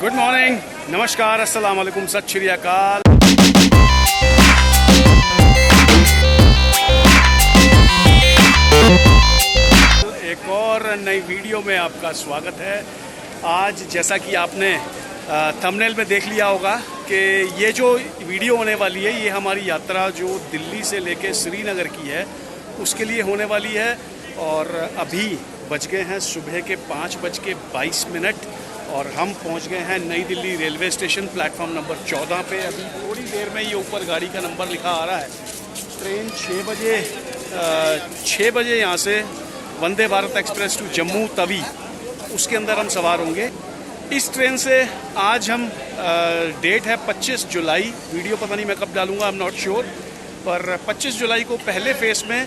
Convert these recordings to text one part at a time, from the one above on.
Good morning, नमस्कार, अस्सलाम वालेकुम, सत श्री अकाल। एक और नई वीडियो में आपका स्वागत है। आज जैसा कि आपने थंबनेल में देख लिया होगा कि ये जो वीडियो होने वाली है ये हमारी यात्रा जो दिल्ली से लेके श्रीनगर की है उसके लिए होने वाली है। और अभी बज गए हैं सुबह के 5:22 और हम पहुंच गए हैं नई Delhi railway station platform number 14 पे। अभी थोड़ी देर में ये ऊपर गाड़ी का नंबर लिखा आ रहा है। ट्रेन 6 बजे यहाँ से वंदे भारत एक्सप्रेस टू जम्मू तवी उसके अंदर हम सवार होंगे। इस ट्रेन से आज हम डेट है 25 जुलाई। वीडियो पता नहीं मैं कब डालूंगा, आई एम नॉट श्योर, पर 25 जुलाई को पहले फेस में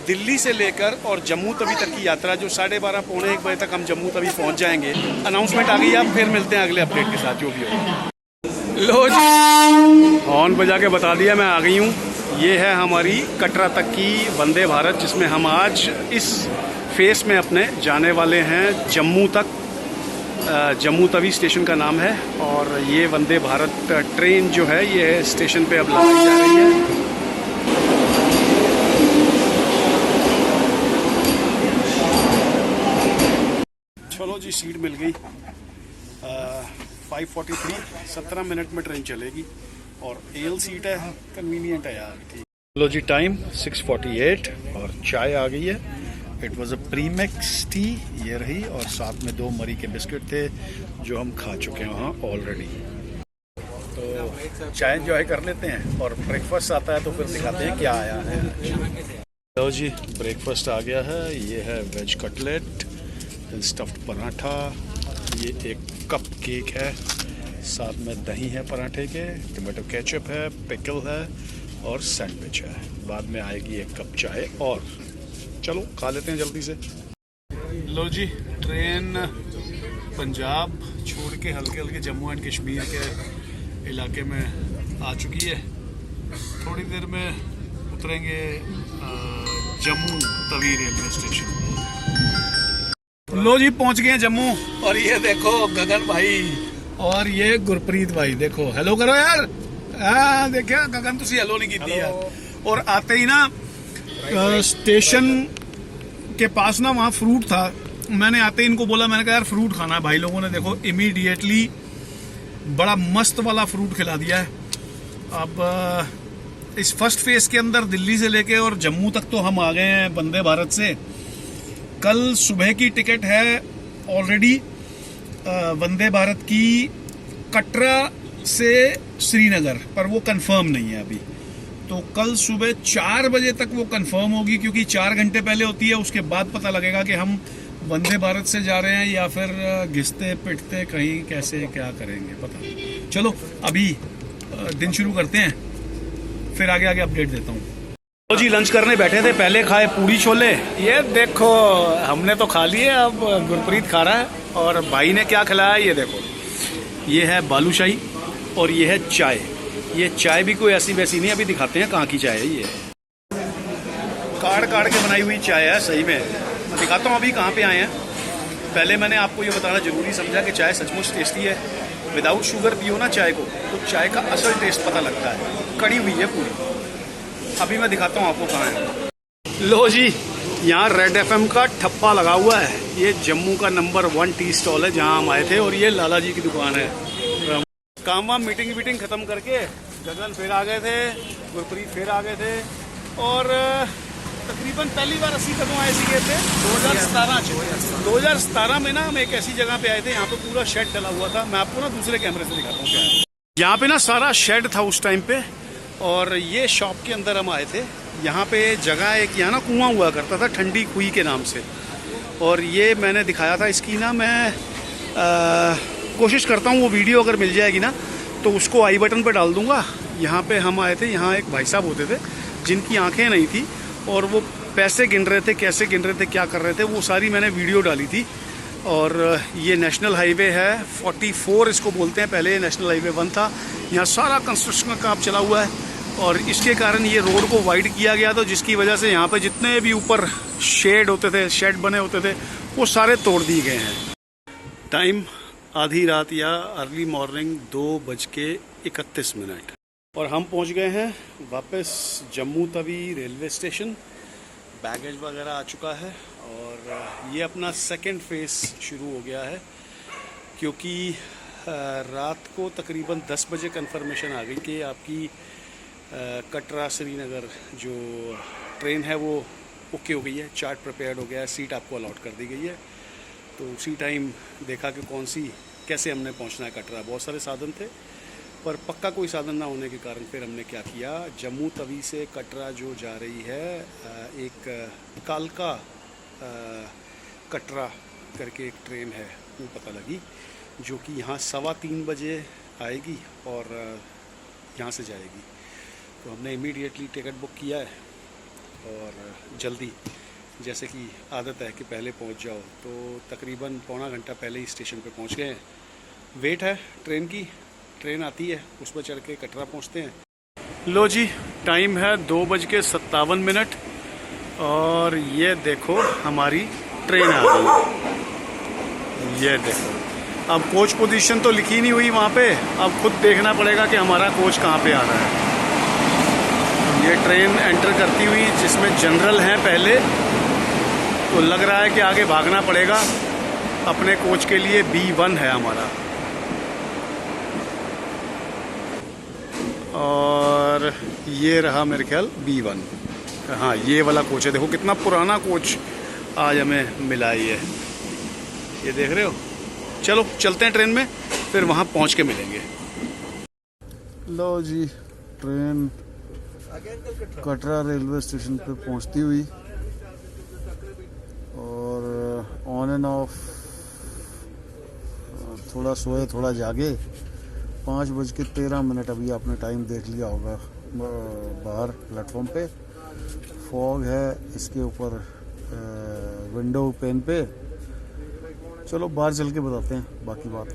दिल्ली से लेकर और जम्मू तवी तक की यात्रा जो 12:30 पौने 1 बजे तक हम जम्मू तवी पहुंच जाएंगे। अनाउंसमेंट आ गई है, अब फिर मिलते हैं अगले अपडेट के साथ जो भी हो। लो जी, हॉर्न बजा के बता दिया मैं आ गई हूँ। ये है हमारी कटरा तक की वंदे भारत जिसमें हम आज इस फेस में अपने जाने वाले हैं जम्मू तक। जम्मू तवी स्टेशन का नाम है और ये वंदे भारत ट्रेन जो है ये स्टेशन पे अब लगाई जा रही है। चलो जी, सीट मिल गई। 5:43, 17 मिनट में ट्रेन चलेगी और एल सीट है, कन्वीनियंट है यार। चलो जी, टाइम 6:48 और चाय आ गई है। It was a premix T, ये रही, और साथ में 2 मरी के बिस्किट थे जो हम खा चुके हैं वहाँ ऑलरेडी। तो चाय एंजॉय कर लेते हैं और ब्रेकफास्ट आता है तो फिर दिखाते हैं क्या आया है। चलो जी, ब्रेकफास्ट आ गया है। ये है वेज कटलेट, स्टफ्ड पराठा, ये एक कप केक है, साथ में दही है पराठे के, टमाटो केचप है, पिकल है और सैंडविच है। बाद में आएगी एक कप चाय और चलो खा लेते हैं जल्दी से। लो जी, ट्रेन पंजाब छोड़ के हल्के हल्के जम्मू एंड कश्मीर के इलाके में आ चुकी है। थोड़ी देर में उतरेंगे जम्मू तवी रेलवे स्टेशन। लो जी, पहुंच गए हैं जम्मू और ये देखो गगन भाई और ये गुरप्रीत भाई, देखो हेलो करो यार। देखिए गगन तुसी हेलो नहीं की यार। और आते ही ना स्टेशन के पास ना वहाँ फ्रूट था। मैंने आते ही इनको बोला, मैंने कहा यार फ्रूट खाना है। भाई लोगों ने देखो इमीडिएटली बड़ा मस्त वाला फ्रूट खिला दिया है। अब इस फर्स्ट फेज के अंदर दिल्ली से लेके और जम्मू तक तो हम आ गए हैं वंदे भारत से। कल सुबह की टिकट है ऑलरेडी वंदे भारत की कटरा से श्रीनगर, पर वो कंफर्म नहीं है अभी। तो कल सुबह 4 बजे तक वो कंफर्म होगी क्योंकि 4 घंटे पहले होती है। उसके बाद पता लगेगा कि हम वंदे भारत से जा रहे हैं या फिर घिसते पिटते कहीं कैसे क्या करेंगे, पता नहीं। चलो अभी दिन शुरू करते हैं, फिर आगे आगे अपडेट देता हूँ। तो जी, लंच करने बैठे थे, पहले खाए पूड़ी छोले। ये देखो हमने तो खा लिए, अब गुरप्रीत खा रहा है। और भाई ने क्या खिलाया ये देखो, ये है बालूशाही और ये है चाय। ये चाय भी कोई ऐसी वैसी नहीं, अभी दिखाते हैं कहाँ की चाय है। ये काट के बनाई हुई चाय है, सही में मैं दिखाता हूँ अभी कहाँ पे आए हैं। पहले मैंने आपको ये बताना जरूरी समझा कि चाय सचमुच टेस्टी है। विदाउट शुगर पियो ना चाय को तो चाय का असल टेस्ट पता लगता है। कड़ी हुई है पूरी। अभी मैं दिखाता हूँ आपको कहाँ है। लो जी, यहाँ रेड एफएम का ठप्पा लगा हुआ है। ये जम्मू का नंबर 1 टी स्टॉल है जहाँ हम आए थे और ये लाला जी की दुकान है। काम वाम मीटिंग खत्म करके गगन फिर आ गए थे, गुरप्रीत फिर आ गए थे और तकरीबन पहली बार 80 कदम आए सीखे थे 2017 में ना हम एक ऐसी जगह पे आए थे। यहाँ पे पूरा शेड डला हुआ था। मैं आपको ना दूसरे कैमरे से दिखाता हूँ क्या है। यहाँ पे ना सारा शेड था उस टाइम पे और ये शॉप के अंदर हम आए थे। यहाँ पे जगह एक यहाँ ना कुआं हुआ करता था ठंडी कुई के नाम से, और ये मैंने दिखाया था। इसकी ना मैं कोशिश करता हूँ वो वीडियो अगर मिल जाएगी ना तो उसको आई बटन पर डाल दूंगा। यहाँ पे हम आए थे, यहाँ एक भाई साहब होते थे जिनकी आंखें नहीं थी और वो पैसे गिन रहे थे, कैसे गिन रहे थे, क्या कर रहे थे, वो सारी मैंने वीडियो डाली थी। और ये नेशनल हाईवे है 44 इसको बोलते हैं। पहले नेशनल हाईवे 1 था। यहाँ सारा कंस्ट्रक्शन का काम चला हुआ है और इसके कारण ये रोड को वाइड किया गया था, जिसकी वजह से यहाँ पे जितने भी ऊपर शेड होते थे, शेड बने होते थे, वो सारे तोड़ दिए गए हैं। टाइम आधी रात या अर्ली मॉर्निंग 2:31 और हम पहुंच गए हैं वापस Jammu Tawi railway station. Baggage वगैरह आ चुका है और ये अपना सेकंड फेज़ शुरू हो गया है, क्योंकि रात को तकरीबन 10 बजे कंफर्मेशन आ गई कि आपकी कटरा श्रीनगर जो ट्रेन है वो ओके हो गई है, चार्ट प्रिपेयर्ड हो गया है, सीट आपको अलॉट कर दी गई है। तो उसी टाइम देखा कि कैसे हमने पहुंचना है कटरा। बहुत सारे साधन थे पर पक्का कोई साधन ना होने के कारण फिर हमने क्या किया, जम्मू तवी से कटरा जो जा रही है, एक कालका कटरा करके एक ट्रेन है वो पता लगी, जो कि यहाँ 3:15 बजे आएगी और यहाँ से जाएगी। तो हमने इमीडिएटली टिकट बुक किया है और जल्दी, जैसे कि आदत है कि पहले पहुँच जाओ, तो तकरीबन पौना घंटा पहले ही स्टेशन पे पहुँच गए हैं। वेट है ट्रेन की, ट्रेन आती है उस पर चढ़ के कटरा पहुँचते हैं। लो जी, टाइम है 2:57 और ये देखो हमारी ट्रेन आ गई है। ये देखो, अब कोच पोजीशन तो लिखी नहीं हुई वहाँ पे, अब खुद देखना पड़ेगा कि हमारा कोच कहाँ पे आ रहा है। ये ट्रेन एंटर करती हुई, जिसमें जनरल हैं पहले, तो लग रहा है कि आगे भागना पड़ेगा। अपने कोच के लिए B1 है हमारा। और ये रहा मेरे ख्याल B1। हाँ, ये वाला कोच है। देखो कितना पुराना कोच आज हमें मिला है ये देख रहे हो। चलो चलते हैं ट्रेन में, फिर वहाँ पहुँच के मिलेंगे। लो जी, ट्रेन कटरा रेलवे स्टेशन पे पहुँचती हुई और ऑन एंड ऑफ, थोड़ा सोए थोड़ा जागे। 5:13 अभी आपने टाइम देख लिया होगा। बाहर प्लेटफॉर्म पे फॉग है, इसके ऊपर विंडो पेन पे। चलो बाहर चल के बताते हैं बाकी बात।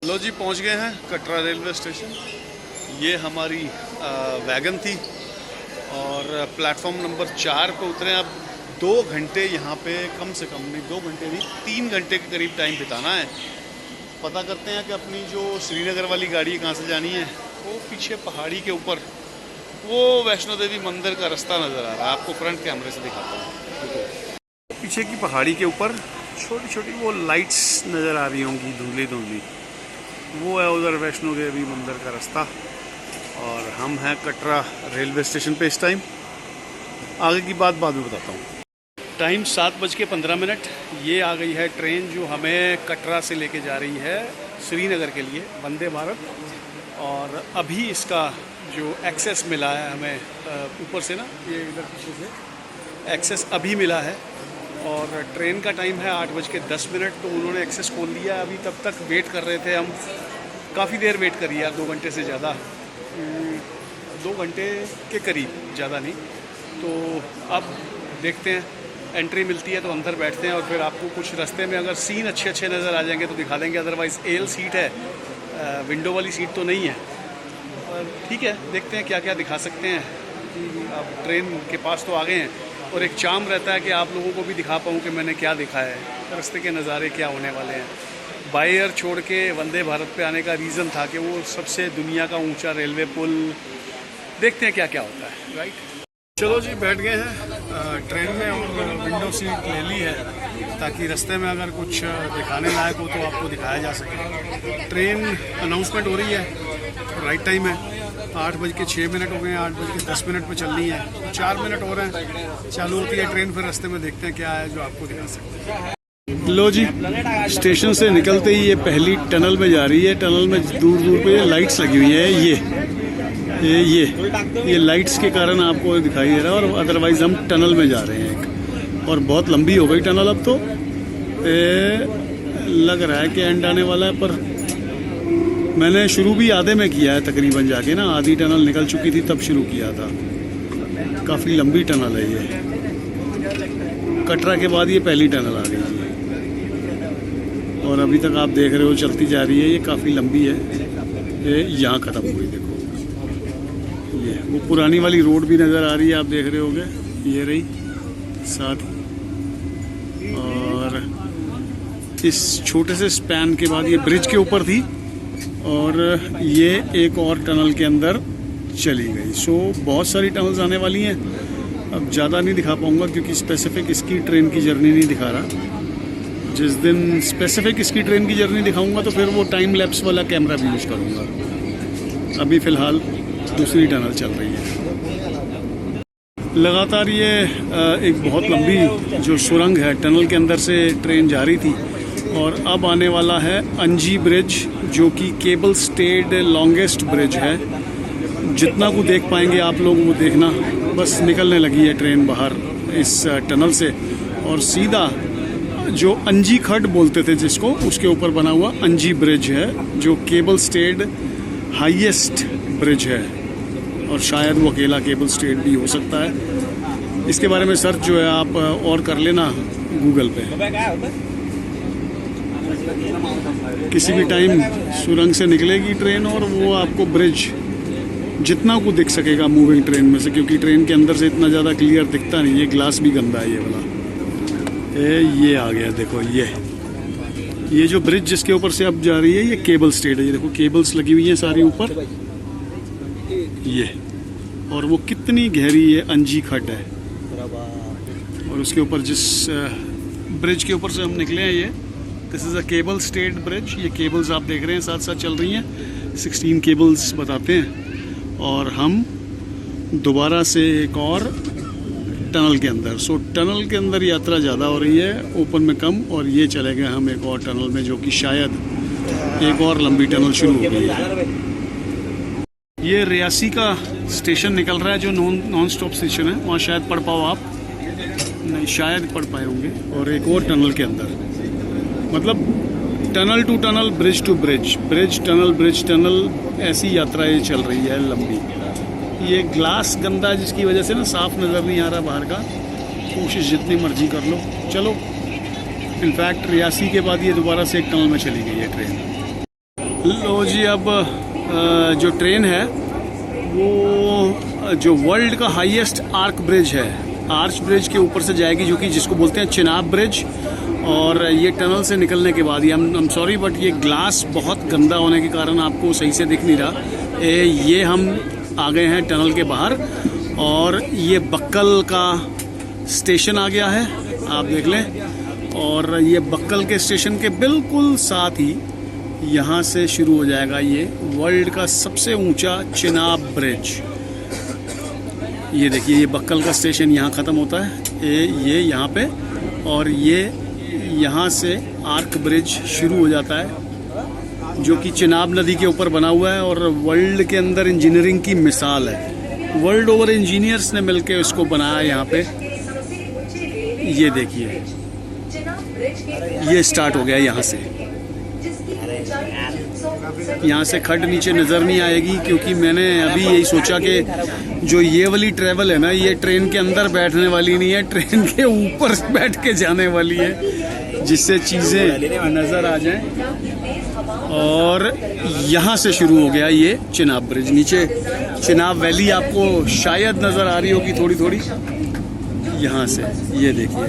लो जी, पहुंच गए हैं कटरा रेलवे स्टेशन। ये हमारी वैगन थी और प्लेटफॉर्म नंबर 4 पे उतरे। अब 2 घंटे यहाँ पे, कम से कम नहीं 2 घंटे नहीं 3 घंटे के करीब टाइम बिताना है। पता करते हैं कि अपनी जो श्रीनगर वाली गाड़ी कहाँ से जानी है। वो पीछे पहाड़ी के ऊपर वो वैष्णो देवी मंदिर का रास्ता नज़र आ रहा है, आपको फ्रंट कैमरे से दिखाता हूँ। पीछे की पहाड़ी के ऊपर छोटी छोटी वो लाइट्स नज़र आ रही होंगी, धुंधली धुंधली, वो है उधर वैष्णो देवी मंदिर का रास्ता। और हम हैं कटरा रेलवे स्टेशन पे इस टाइम। आगे की बात बाद में बताता हूँ। टाइम 7:15। ये आ गई है ट्रेन जो हमें कटरा से लेके जा रही है श्रीनगर के लिए, वंदे भारत। और अभी इसका जो एक्सेस मिला है हमें ऊपर से ना, ये इधर पीछे से एक्सेस अभी मिला है। और ट्रेन का टाइम है 8:10, तो उन्होंने एक्सेस खोल दिया। अभी तब तक वेट कर रहे थे हम, काफ़ी देर वेट करी यार, 2 घंटे से ज़्यादा, 2 घंटे के करीब, ज़्यादा नहीं। तो अब देखते हैं, एंट्री मिलती है तो अंदर बैठते हैं और फिर आपको कुछ रास्ते में अगर सीन अच्छे अच्छे नज़र आ जाएंगे तो दिखा देंगे। अदरवाइज़ एल सीट है, विंडो वाली सीट तो नहीं है। और ठीक है, देखते हैं क्या क्या दिखा सकते हैं। अब ट्रेन के पास तो आ गए हैं और एक चार्म रहता है कि आप लोगों को भी दिखा पाऊँ कि मैंने क्या देखा है, रास्ते के नज़ारे क्या होने वाले हैं। बाय एयर छोड़ के वंदे भारत पे आने का रीज़न था कि वो सबसे दुनिया का ऊंचा रेलवे पुल। देखते हैं क्या क्या होता है। राइट, चलो जी, बैठ गए हैं ट्रेन में और विंडो सीट ले ली है ताकि रास्ते में अगर कुछ दिखाने लायक हो तो आपको दिखाया जा सके। ट्रेन अनाउंसमेंट हो रही है, राइट टाइम है 8:06 हो गए हैं, 8:10 पे चलनी है। 4 मिनट और हैं, चालू होती है ट्रेन। फिर रास्ते में देखते हैं क्या है जो आपको दिखा सकते हैं। लो जी, स्टेशन से निकलते ही ये पहली टनल में जा रही है। टनल में दूर दूर पे लाइट्स लगी हुई है। ये लाइट्स के कारण आपको दिखाई दे रहा है। और अदरवाइज हम टनल में जा रहे हैं और बहुत लंबी हो गई टनल। अब तो लग रहा है कि एंड आने वाला है, पर मैंने शुरू भी आधे में किया है तकरीबन, जाके ना आधी टनल निकल चुकी थी तब शुरू किया था। काफ़ी लंबी टनल है ये, कटरा के बाद ये पहली टनल आ गई है और अभी तक आप देख रहे हो चलती जा रही है। ये काफ़ी लंबी है, ये यहाँ ख़त्म हुई। देखो ये वो पुरानी वाली रोड भी नज़र आ रही है, आप देख रहे होगे, ये रही साथ। और इस छोटे से स्पैन के बाद ये ब्रिज के ऊपर थी और ये एक और टनल के अंदर चली गई। सो बहुत सारी टनल्स आने वाली हैं। अब ज़्यादा नहीं दिखा पाऊँगा क्योंकि स्पेसिफिक इसकी ट्रेन की जर्नी नहीं दिखा रहा। जिस दिन स्पेसिफिक इसकी ट्रेन की जर्नी दिखाऊंगा तो फिर वो टाइम लैप्स वाला कैमरा भी यूज़ करूँगा। अभी फ़िलहाल दूसरी टनल चल रही है। लगातार ये एक बहुत लंबी जो सुरंग है टनल के अंदर से ट्रेन जा रही थी और अब आने वाला है अंजी ब्रिज, जो कि केबल स्टेड लॉन्गेस्ट ब्रिज है। जितना को देख पाएंगे आप लोग वो देखना। बस निकलने लगी है ट्रेन बाहर इस टनल से और सीधा जो अंजी खड्ड बोलते थे जिसको, उसके ऊपर बना हुआ अंजी ब्रिज है जो केबल स्टेड हाईएस्ट ब्रिज है और शायद वो अकेला केबल स्टेड भी हो सकता है। इसके बारे में सर्च जो है आप और कर लेना गूगल पे। किसी भी टाइम सुरंग से निकलेगी ट्रेन और वो आपको ब्रिज जितना को दिख सकेगा मूविंग ट्रेन में से, क्योंकि ट्रेन के अंदर से इतना ज़्यादा क्लियर दिखता नहीं। ये ग्लास भी गंदा है ये वाला। ये आ गया देखो, ये जो ब्रिज जिसके ऊपर से अब जा रही है ये केबल स्टेड है। ये देखो केबल्स लगी हुई हैं सारी ऊपर ये, और वो कितनी गहरी ये अंजी खड्ड है। और उसके ऊपर जिस ब्रिज के ऊपर से हम निकले हैं ये this is a cable stayed bridge. ये केबल्स आप देख रहे हैं साथ साथ चल रही हैं, 16 केबल्स बताते हैं। और हम दोबारा से एक और टनल के अंदर। सो टनल के अंदर यात्रा ज़्यादा हो रही है, ओपन में कम। और ये चले गए हम एक और टनल में जो कि शायद एक और लंबी टनल शुरू हो गई है। ये रियासी का स्टेशन निकल रहा है जो नॉन स्टॉप स्टेशन है। वहाँ शायद पढ़ पाओ आप, नहीं शायद पढ़ पाए होंगे। और एक और टनल के अंदर, मतलब tunnel to tunnel, bridge to bridge, bridge tunnel, ऐसी यात्रा ये चल रही है लंबी। ये ग्लास गंदा है जिसकी वजह से ना साफ नज़र नहीं आ रहा बाहर का। कोशिश जितनी मर्जी कर लो। चलो, इनफैक्ट रियासी के बाद ये दोबारा से एक टनल में चली गई है ट्रेन। लो जी, अब जो ट्रेन है वो जो वर्ल्ड का हाईएस्ट आर्क ब्रिज है, आर्च ब्रिज के ऊपर से जाएगी, जो कि जिसको बोलते हैं चिनाब ब्रिज। और ये टनल से निकलने के बाद, आई एम सॉरी बट ये ग्लास बहुत गंदा होने के कारण आपको सही से दिख नहीं रहा। ये हम आ गए हैं टनल के बाहर और ये बक्कल का स्टेशन आ गया है, आप देख लें। और ये बक्कल के स्टेशन के बिल्कुल साथ ही यहाँ से शुरू हो जाएगा ये वर्ल्ड का सबसे ऊंचा चिनाब ब्रिज। ये देखिए, ये बक्कल का स्टेशन यहाँ ख़त्म होता है, ये यहाँ पे, और ये यहाँ से आर्क ब्रिज शुरू हो जाता है जो कि चिनाब नदी के ऊपर बना हुआ है। और वर्ल्ड के अंदर इंजीनियरिंग की मिसाल है। वर्ल्ड ओवर इंजीनियर्स ने मिलकर इसको बनाया यहाँ पे। ये देखिए, ये स्टार्ट हो गया यहाँ से। यहाँ से खड्ड नीचे नज़र नहीं आएगी क्योंकि मैंने अभी यही सोचा कि जो ये वाली ट्रैवल है ना, ये ट्रेन के अंदर बैठने वाली नहीं है, ट्रेन के ऊपर बैठ के जाने वाली है, जिससे चीज़ें नज़र आ जाएं। और यहाँ से शुरू हो गया ये चिनाब ब्रिज। नीचे चिनाब वैली आपको शायद नज़र आ रही होगी थोड़ी थोड़ी यहाँ से, ये देखिए।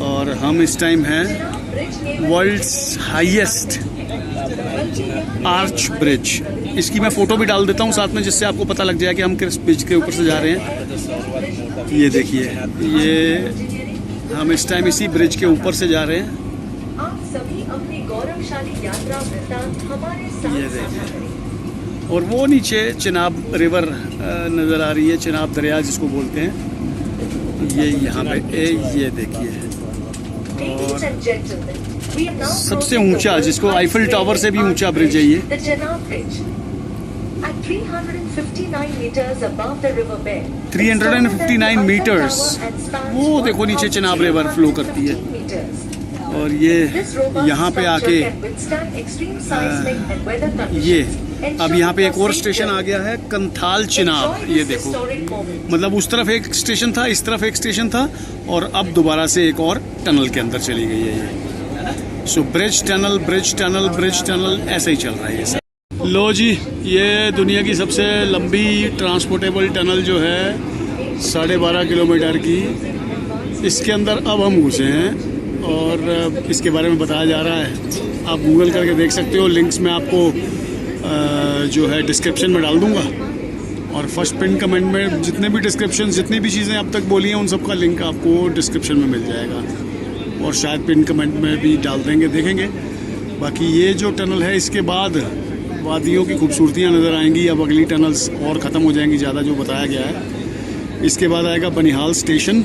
और हम इस टाइम हैं वर्ल्ड्स हाईएस्ट आर्च ब्रिज। इसकी मैं फ़ोटो भी डाल देता हूँ साथ में, जिससे आपको पता लग जाए कि हम किस ब्रिज के ऊपर से जा रहे हैं। ये देखिए, ये हम इस टाइम इसी ब्रिज के ऊपर से जा रहे हैं। ये देखिए, और वो नीचे चिनाब रिवर नज़र आ रही है, चिनाब दरिया जिसको बोलते हैं। ये यहाँ पे ये देखिए, और सबसे ऊंचा, जिसको आईफिल टावर से भी ऊंचा ब्रिज है ये। 359 मीटर्स, वो देखो नीचे चिनाब रिवर फ्लो करती है। और ये यहाँ पे आके ये अब यहाँ पे एक और स्टेशन आ गया है, कंथाल चिनाब। ये देखो, मतलब उस तरफ एक स्टेशन था, इस तरफ एक स्टेशन था, और अब दोबारा से एक और टनल के अंदर चली गई है ये। So bridge tunnel, bridge tunnel, bridge tunnel, ऐसे ही चल रहा है ये सब। लो जी, ये दुनिया की सबसे लंबी ट्रांसपोर्टेबल टनल जो है 12.5 किलोमीटर की, इसके अंदर अब हम घुसे हैं। और इसके बारे में बताया जा रहा है। आप गूगल करके देख सकते हो, लिंक्स मैं आपको जो है डिस्क्रिप्शन में डाल दूंगा, और फर्स्ट पिन कमेंट में जितने भी डिस्क्रिप्शन, जितनी भी चीज़ें अब तक बोली हैं उन सब का लिंक आपको डिस्क्रिप्शन में मिल जाएगा, और शायद पिन कमेंट में भी डाल देंगे, देखेंगे। बाकी ये जो टनल है, इसके बाद वादियों की खूबसूरतियाँ नज़र आएंगी। अब अगली टनल्स और ख़त्म हो जाएंगी ज़्यादा, जो बताया गया है। इसके बाद आएगा बनिहाल स्टेशन,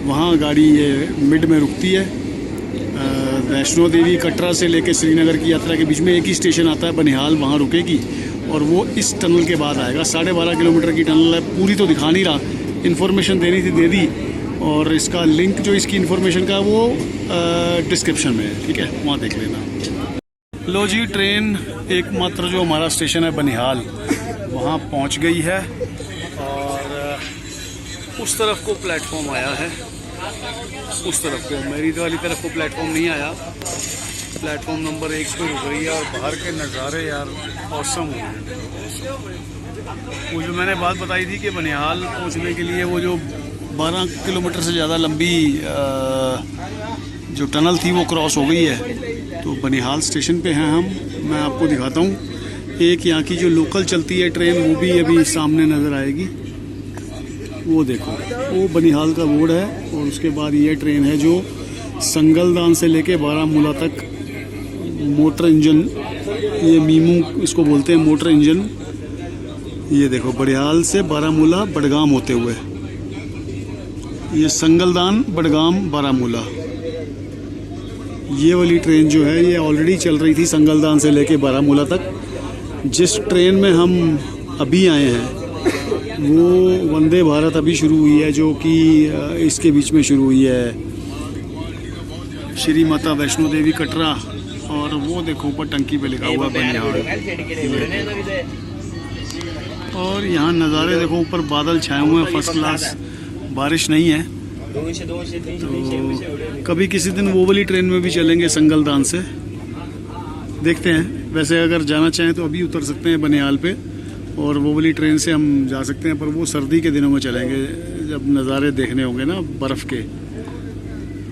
वहाँ गाड़ी ये मिड में रुकती है। वैष्णो देवी कटरा से लेकर श्रीनगर की यात्रा के बीच में एक ही स्टेशन आता है बनिहाल, वहाँ रुकेगी, और वो इस टनल के बाद आएगा। 12.5 किलोमीटर की टनल है, पूरी तो दिखा नहीं रहा, इन्फॉर्मेशन देनी थी दे दी, और इसका लिंक जो इसकी इन्फॉर्मेशन का वो डिस्क्रिप्शन में है, ठीक है, वहाँ देख लेना। लो जी, ट्रेन एकमात्र जो हमारा स्टेशन है बनिहाल, वहाँ पहुँच गई है, और उस तरफ को प्लेटफॉर्म आया है, उस तरफ को, मेरी वाली तरफ को प्लेटफॉर्म नहीं आया। प्लेटफॉर्म नंबर 1 पे रुक रही है, और बाहर के नज़ारे यार ऑसम हो गए। वो जो मैंने बात बताई थी कि बनिहाल पहुंचने के लिए वो जो 12 किलोमीटर से ज़्यादा लंबी जो टनल थी वो क्रॉस हो गई है। तो बनिहाल स्टेशन पे हैं हम, मैं आपको दिखाता हूँ। एक यहाँ की जो लोकल चलती है ट्रेन, वो भी अभी सामने नज़र आएगी, वो देखो, वो बनिहाल का बोर्ड है। और उसके बाद ये ट्रेन है जो संगलदान से लेके बारामूला तक मोटर इंजन, ये मीमू इसको बोलते हैं, मोटर इंजन। ये देखो, बनिहाल से बारामूला बडगाम होते हुए, ये संगलदान बडगाम बारामूला। ये वाली ट्रेन जो है ये ऑलरेडी चल रही थी संगलदान से लेके बारामूला तक। जिस ट्रेन में हम अभी आए हैं वो वंदे भारत अभी शुरू हुई है, जो कि इसके बीच में शुरू हुई है, श्री माता वैष्णो देवी कटरा। और वो देखो ऊपर टंकी पे लिखा हुआ बनिहाल। और यहाँ नज़ारे देखो, ऊपर बादल छाए हुए हैं, फर्स्ट क्लास, बारिश नहीं है। तो कभी किसी दिन वो वाली ट्रेन में भी चलेंगे संगलदान से, देखते हैं। वैसे अगर जाना चाहें तो अभी उतर सकते हैं बनिहाल पे, और वो वाली ट्रेन से हम जा सकते हैं, पर वो सर्दी के दिनों में चलेंगे जब नज़ारे देखने होंगे ना बर्फ़ के।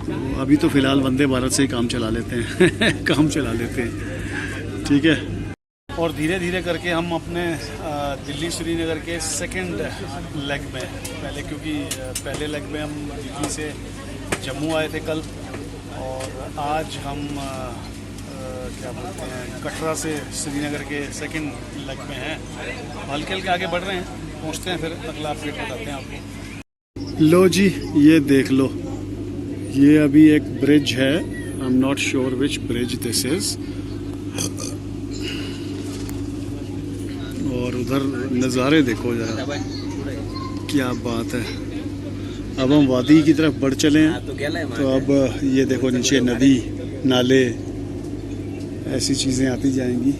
तो अभी तो फ़िलहाल वंदे भारत से ही काम चला लेते हैं काम चला लेते हैं, ठीक है। और धीरे धीरे करके हम अपने दिल्ली श्रीनगर के सेकंड लेग में, पहले क्योंकि पहले लेग में हम दिल्ली से जम्मू आए थे कल, और आज हम क्या बोलते हैं, कटरा से श्रीनगर के सेकंड लेग में हैं। हल्के हल्के आगे बढ़ रहे हैं, पहुंचते हैं, फिर अगला अपडेट बताते हैं आपको। लो जी, ये देख लो, ये अभी एक ब्रिज है, I am not sure which bridge this is. और उधर नज़ारे देखो जरा, क्या बात है। अब हम वादी की तरफ बढ़ चले हैं, तो अब ये देखो नीचे नदी, नाले, ऐसी चीज़ें आती जाएंगी।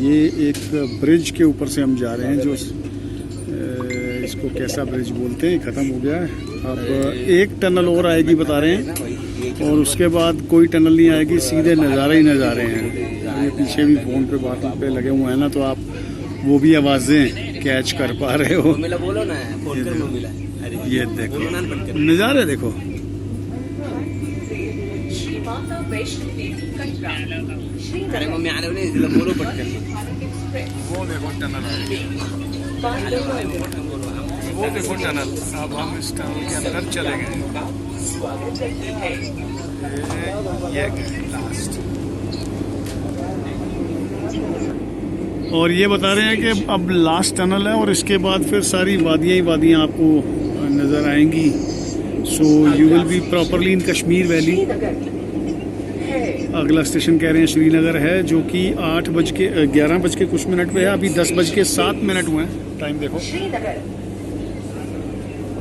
ये एक ब्रिज के ऊपर से हम जा रहे हैं, जो इसको कैसा ब्रिज बोलते हैं, ख़त्म हो गया है। अब एक टनल और आएगी बता रहे हैं, और उसके बाद कोई टनल नहीं आएगी, सीधे नज़ारे ही नज़ारे हैं। ये पीछे भी फ़ोन पे बात पे लगे हुए हैं ना, तो आप वो भी आवाज़ें कैच कर पा रहे हो। ये देखो नज़ारे देखो, वो देखो टनल, वो देखो टनल। अब हम इस टनल के अंदर चले गए, ये लास्ट। और ये बता रहे हैं कि अब लास्ट टनल है, और इसके बाद फिर सारी वादियाँ ही वादियाँ आपको नज़र आएंगी। So you will be properly in Kashmir valley. अगला स्टेशन कह रहे हैं श्रीनगर है, जो कि 11 बज के कुछ मिनट पे है। अभी 10:07 हुए हैं, टाइम देखो।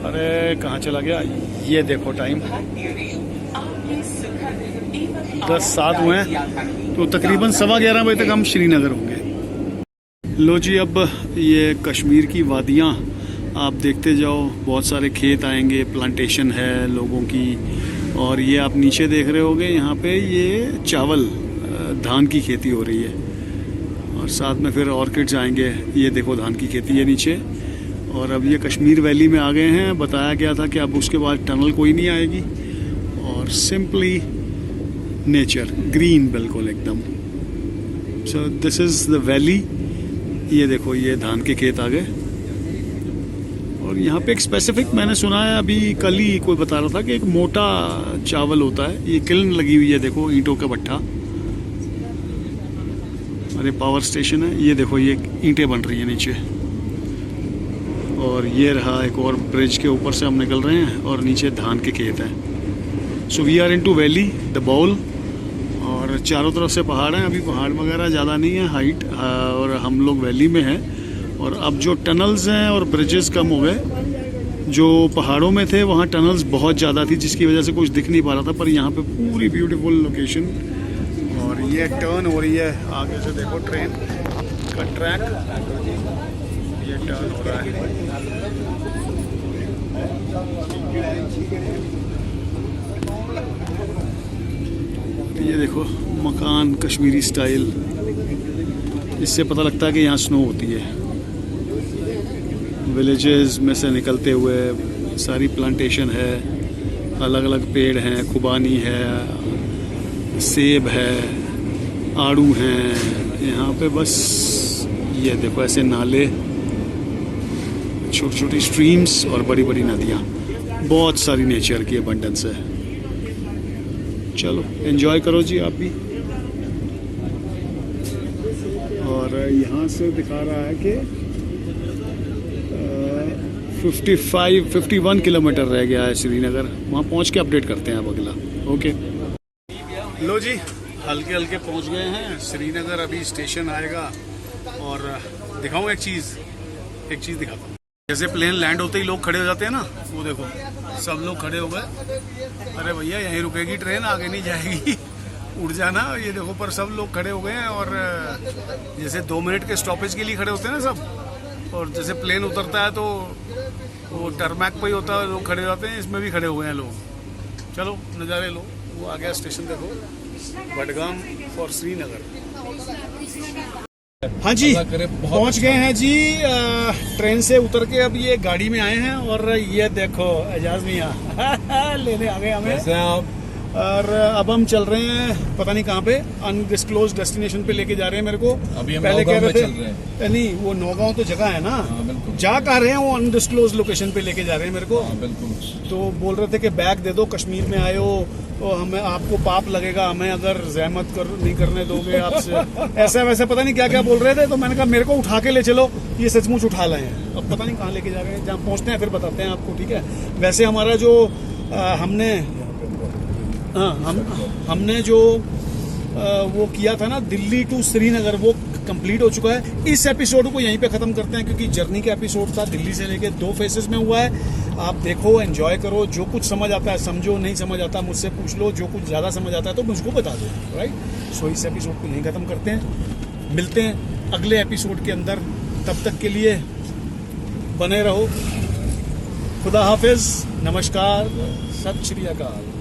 अरे कहाँ चला गया, ये देखो टाइम 10:07 हुए हैं, तो तकरीबन 11:15 बजे तक हम श्रीनगर होंगे। लो जी, अब ये कश्मीर की वादियाँ आप देखते जाओ, बहुत सारे खेत आएंगे, प्लांटेशन है लोगों की। और ये आप नीचे देख रहे होगे, यहाँ पे ये चावल, धान की खेती हो रही है, और साथ में फिर ऑर्किड्स आएंगे। ये देखो धान की खेती है नीचे। और अब ये कश्मीर वैली में आ गए हैं। बताया गया था कि अब उसके बाद टनल कोई नहीं आएगी, और सिंपली नेचर ग्रीन बिल्कुल एकदम। So this is the valley. ये देखो ये धान के खेत आ गए। और यहाँ पे एक स्पेसिफिक मैंने सुना है, अभी कल ही कोई बता रहा था कि एक मोटा चावल होता है। ये किल्न लगी हुई है, देखो ईंटों का भट्ठा। अरे पावर स्टेशन है। ये देखो ये ईंटें बन रही है नीचे। और ये रहा एक और ब्रिज के ऊपर से हम निकल रहे हैं और नीचे धान के खेत हैं। So we are into valley the bowl. और चारों तरफ से पहाड़ हैं। अभी पहाड़ वगैरह ज़्यादा नहीं है हाइट, और हम लोग वैली में हैं। और अब जो टनल्स हैं और ब्रिजेस कम हो गए। जो पहाड़ों में थे वहाँ टनल्स बहुत ज़्यादा थी, जिसकी वजह से कुछ दिख नहीं पा रहा था। पर यहाँ पे पूरी ब्यूटीफुल लोकेशन। और ये टर्न हो रही है आगे से, देखो ट्रेन का ट्रैक, ये टर्न हो रहा है। ये देखो मकान कश्मीरी स्टाइल। इससे पता लगता है कि यहाँ स्नो होती है। विलेजेस में से निकलते हुए सारी प्लांटेशन है, अलग अलग पेड़ हैं, खुबानी है, सेब है, आड़ू हैं। यहाँ पे बस ये देखो ऐसे नाले, छोटी छोटी स्ट्रीम्स और बड़ी बड़ी नदियाँ। बहुत सारी नेचर की अबंडेंस है। चलो एंजॉय करो जी आप भी। और यहाँ से दिखा रहा है कि 51 किलोमीटर रह गया है श्रीनगर। वहाँ पहुँच के अपडेट करते हैं अब अगला। ओके लो जी, हल्के हल्के पहुँच गए हैं श्रीनगर। अभी स्टेशन आएगा और दिखाऊँ एक चीज़ दिखाता हूँ। जैसे प्लेन लैंड होते ही लोग खड़े हो जाते हैं ना, वो देखो सब लोग खड़े हो गए। अरे भैया यहीं रुकेगी ट्रेन, आगे नहीं जाएगी, उड़ जाना। ये देखो पर सब लोग खड़े हो गए हैं। और जैसे 2 मिनट के स्टॉपेज के लिए खड़े होते हैं ना सब, और जैसे प्लेन उतरता है तो वो टरमैक पे ही होता है, लोग खड़े हो जाते हैं। इसमें भी खड़े हो गए हैं लोग। चलो नज़ारे लो। वो आ गया स्टेशन, देखो बडगाम फॉर श्रीनगर। हाँ जी पहुंच गए हैं जी। ट्रेन से उतर के अब ये गाड़ी में आए हैं। और ये देखो एजाज मियां लेने आ गए हमें। और अब हम चल रहे हैं पता नहीं कहाँ पे, अनडिस्क्लोज डेस्टिनेशन पे लेके जा रहे हैं मेरे को। अभी हम पहले कह रहे थे चल रहे हैं। नहीं, वो नौगांव तो जगह है ना, जा कह रहे हैं वो अनडिस्क्लोज लोकेशन पे लेके जा रहे हैं मेरे को। बिल्कुल। तो बोल रहे थे कि बैग दे दो, कश्मीर में आए हो तो हमें आपको पाप लगेगा, हमें अगर जहमत नहीं करने दोगे आपसे। ऐसा वैसा पता नहीं क्या क्या बोल रहे थे। तो मैंने कहा मेरे को उठा के ले चलो, ये सचमुच उठा लाए हैं। अब पता नहीं कहाँ लेके जा रहे हैं, जहाँ पहुँचते हैं फिर बताते हैं आपको, ठीक है। वैसे हमारा जो हमने जो वो किया था ना दिल्ली टू श्रीनगर, वो कंप्लीट हो चुका है। इस एपिसोड को यहीं पे ख़त्म करते हैं, क्योंकि जर्नी का एपिसोड था, दिल्ली से लेके 2 फेसेस में हुआ है। आप देखो, एंजॉय करो, जो कुछ समझ आता है समझो, नहीं समझ आता मुझसे पूछ लो, जो कुछ ज़्यादा समझ आता है तो मुझको बता दो, राइट। सो इस एपिसोड को यहीं ख़त्म करते हैं, मिलते हैं अगले एपिसोड के अंदर। तब तक के लिए बने रहो। खुदा हाफिज़, नमस्कार, सत श्री अकाल।